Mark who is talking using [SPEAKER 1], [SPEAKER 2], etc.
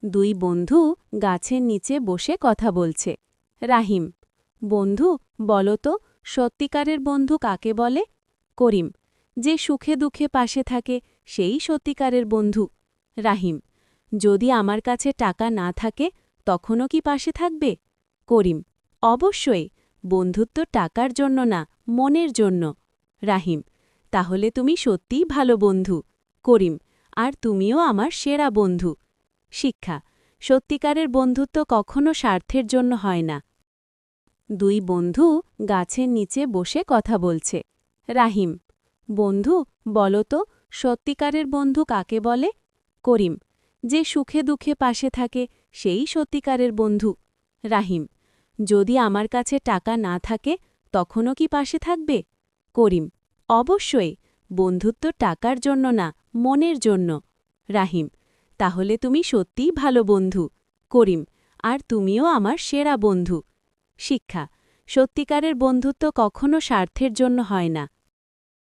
[SPEAKER 1] দুই বন্ধু গাছের নিচে বসে কথা বলছে। রাহিম: বন্ধু, বলো তো, সত্যিকারের বন্ধু কাকে বলে? করিম: যে সুখে দুঃখে পাশে থাকে সেই সত্যিকারের বন্ধু। রাহিম: যদি আমার কাছে টাকা না থাকে তখনও কি পাশে থাকবে? করিম: অবশ্যই, বন্ধুত্ব টাকার জন্য না, মনের জন্য। রাহিম: তাহলে তুমি সত্যিই ভালো বন্ধু। করিম: আর তুমিও আমার সেরা বন্ধু। শিক্ষা: সত্যিকারের বন্ধুত্ব কখনো স্বার্থের জন্য হয় না। দুই বন্ধু গাছের নিচে বসে কথা বলছে। রাহিম: বন্ধু, বলো তো, সত্যিকারের বন্ধু কাকে বলে? করিম: যে সুখে দুঃখে পাশে থাকে সেই সত্যিকারের বন্ধু। রাহিম: যদি আমার কাছে টাকা না থাকে তখনও কি পাশে থাকবে? করিম: অবশ্যই, বন্ধুত্ব টাকার জন্য না, মনের জন্য। রাহিম: তাহলে তুমি সত্যিই ভালো বন্ধু। করিম: আর তুমিও আমার সেরা বন্ধু। শিক্ষা: সত্যিকারের বন্ধুত্ব কখনো স্বার্থের জন্য হয় না।